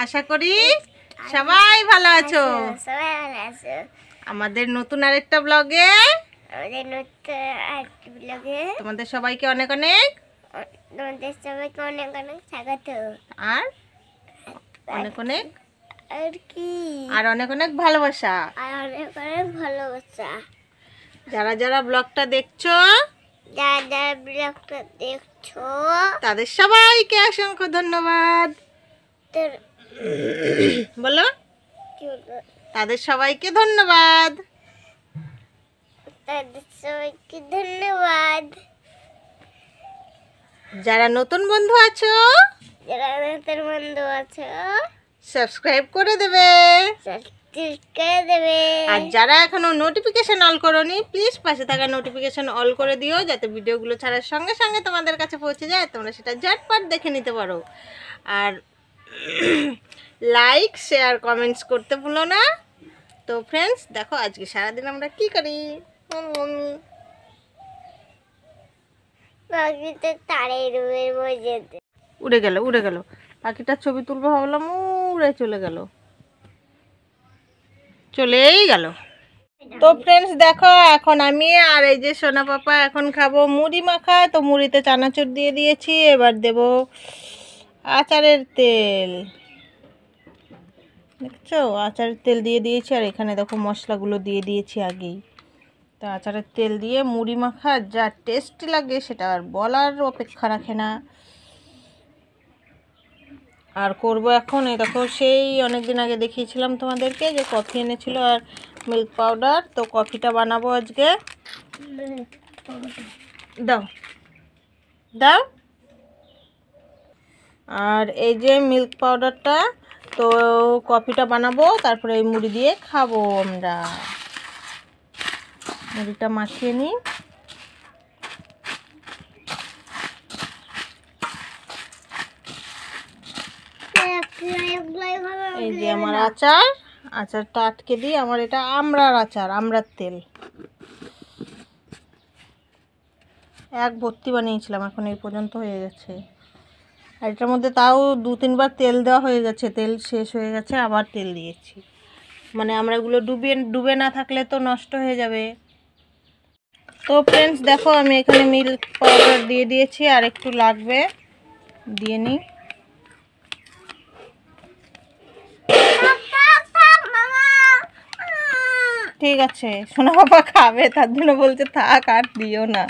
আশা করি সবাই ভালো আছো। আমাদের নতুন আরেকটা ব্লগে তোমাদের সবাইকে অনেক অনেক স্বাগত। আর অনেক অনেক আর অনেক অনেক ভালোবাসা। যারা যারা ব্লগটা দেখছো তাদের সবাইকে অসংখ্য ধন্যবাদ। বলো, তাদের সবাইকে ধন্যবাদ। যারা নতুন বন্ধু আছো সাবস্ক্রাইব করে দেবে। আর যারা এখনো নোটিফিকেশন অল করোনি প্লিজ পাশে থাকা নোটিফিকেশন অল করে দিও, যাতে ভিডিওগুলো ছাড়ার সঙ্গে সঙ্গে তোমাদের কাছে পৌঁছে যায়, তোমরা সেটা ঝটপট দেখে নিতে পারো। আর লাইক শেয়ার কমেন্টস করতে ভুলো না। তো ফ্রেন্ডস দেখো আজকে সারাদিন আমরা কি করি। উড়ে গেল পাখিটার ছবি তুলবো ভাবলাম, উড়ে চলেই গেল। তো ফ্রেন্ডস দেখো এখন আমি আর এই যে সোনা পাপা এখন খাবো মুড়ি মাখা। তো মুড়িতে চানাচুর দিয়ে দিয়েছি, এবার দেব আচারের তেল। দেখছো আচারের তেল দিয়ে দিয়েছি, আর এখানে দেখো মশলাগুলো দিয়ে দিয়েছি আগেই। তো আচারের তেল দিয়ে মুড়ি মাখা যা টেস্টি লাগে সেটা আর বলার অপেক্ষা রাখে না। আর করব এখন এই দেখো সেই অনেক দিন আগে দেখিয়েছিলাম তোমাদেরকে যে কফি এনেছিল আর মিল্ক পাউডার। তো কফিটা বানাবো আজকে। দাও দাও। আর এই যে মিল্ক পাউডারটা, তো কফিটা বানাবো, তারপরে এই মুড়ি দিয়ে খাবো আমরা। মুড়িটা মাখিয়ে নিই। এই যে আমার আচারটা আটকে দিই। আমার এটা আমড়ার আচার, আমড়ার তেল এক ভর্তি বানিয়েছিলাম, এখন এই পর্যন্ত হয়ে গেছে। আর এটার মধ্যে তাও 2-3 বার তেল দেওয়া হয়ে গেছে, তেল শেষ হয়ে গেছে, আবার তেল দিয়েছি। মানে আমড়াগুলো ডুবে না থাকলে তো নষ্ট হয়ে যাবে। তো ফ্রেন্ডস দেখো আমি এখানে মিল্ক পাউডার দিয়ে দিয়েছি, আর একটু লাগবে, দিয়ে নিই। ঠিক আছে, সোনা বাবা খাবে তার জন্য বলছে থাক আর দিও না।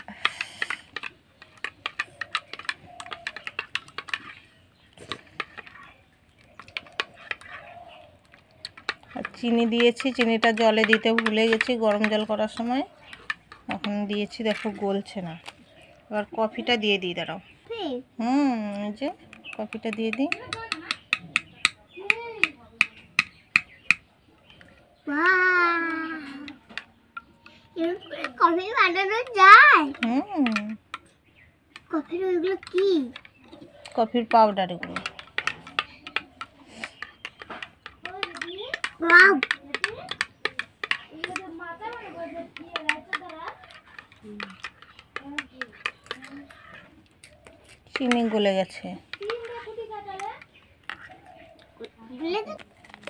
আর চিনি দিয়েছি, চিনিটা জলে দিতে ভুলে গেছি গরম জল করার সময়, এখন দিয়েছি, দেখো গলছে না। এবার কফিটা দিয়ে দিই, দাঁড়াও। এই যে কফিটা দিয়ে দিই। কফি বানানো যায়? কফির ওইগুলো কি? কফির পাউডার এগুলো। চিনি গলে গেছে,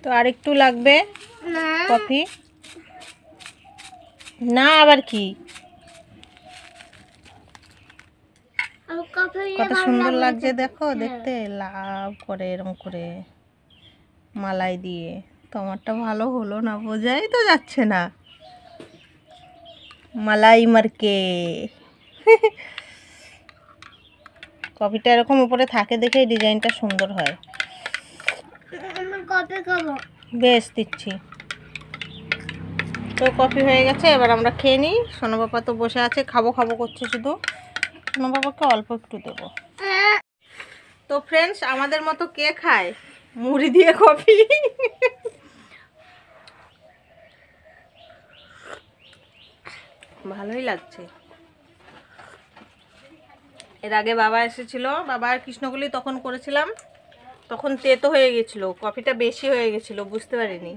তো আর একটু লাগবে কফি। না আবার কি, কত সুন্দর লাগছে দেখো দেখতে, লাভ করে এরম করে মালাই দিয়ে। তোমারটা ভালো হলো না, বোঝাই তো যাচ্ছে না। মালাই মার্কে কফিটা এরকম উপরে থাকে দেখে ডিজাইনটা সুন্দর হয়। বেশ দিচ্ছি। তো কফি হয়ে গেছে, এবার আমরা খেয়ে নিই। সোনা বাবা তো বসে আছে, খাবো খাবো করছে শুধু। সোনা বাবাকে অল্প একটু দেবো। তো ফ্রেন্ডস আমাদের মতো কে খায় মুড়ি দিয়ে কফি? ভালোই লাগছে। এর আগে বাবা এসেছিল, বাবা আর কৃষ্ণগুলি তখন করেছিলাম, তখন তেতো হয়ে গেছিল, কফিটা বেশি হয়ে গেছিল, বুঝতে পারিনি।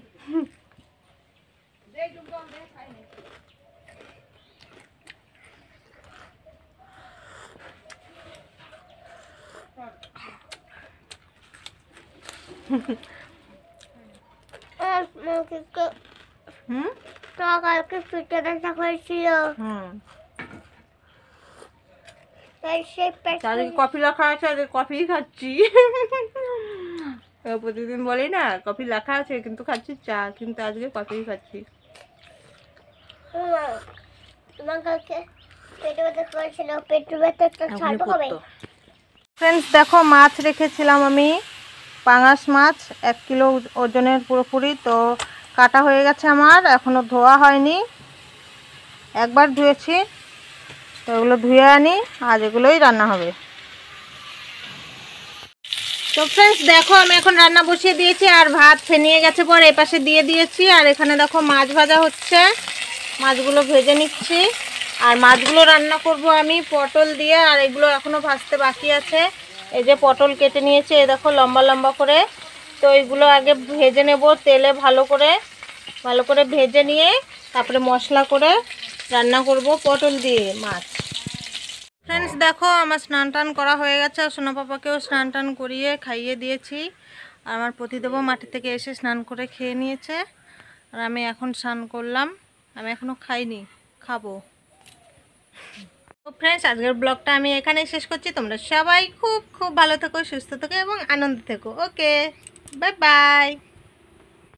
হুম কালকে পেটে ব্যথা করেছিল হুম তাই সেই পেট আজকে কফি রাখা আছে, আজকে কফিই খাচ্ছি। প্রতিদিন বলি না কফি রাখা আছে কিন্তু খাচ্ছি চা, কিন্তু আজকে কফিই খাচ্ছি। তোমার কালকে পেটে ব্যথা করেছিল, পেটে ব্যথাটা ছাড়বে কবে? ফ্রেন্ডস দেখো, মাছ রেখেছিলাম আমি, পাঙাশ মাছ 1 কিলো ওজনের পুরোপুরি। তো কাটা হয়ে গেছে আমার, এখনও ধোয়া হয়নি, একবার ধুয়েছি। তো এগুলো ধুয়ে আনি, আজ এগুলোই রান্না হবে। তো ফ্রেন্ডস দেখো, আমি এখন রান্না বসিয়ে দিয়েছি, আর ভাত ফেনিয়ে গেছে পর এপাশে দিয়ে দিয়েছি। আর এখানে দেখো মাছ ভাজা হচ্ছে, মাছগুলো ভেজে নিচ্ছি। আর মাছগুলো রান্না করব আমি পটল দিয়ে, আর এগুলো এখনও ভাজতে বাকি আছে। এই যে পটল কেটে নিয়েছি, এই দেখো লম্বা লম্বা করে। তো এগুলো আগে ভেজে নেব তেলে, ভালো করে ভেজে নিয়ে তারপরে মশলা করে রান্না করব পটল দিয়ে মাছ। ফ্রেন্ডস দেখো, আমার স্নান টান করা হয়ে গেছে, আর সোনা পাপাকেও স্নান টান করিয়ে খাইয়ে দিয়েছি। আর আমার পতিদেবও মাঠে থেকে এসে স্নান করে খেয়ে নিয়েছে। আর আমি এখন স্নান করলাম, আমি এখনও খাইনি, খাবো। তো ফ্রেন্ডস আজকের ব্লগটা আমি এখানেই শেষ করছি। তোমরা সবাই খুব খুব ভালো থেকো, সুস্থ থেকো এবং আনন্দ থেকো। ওকে, বাই বাই।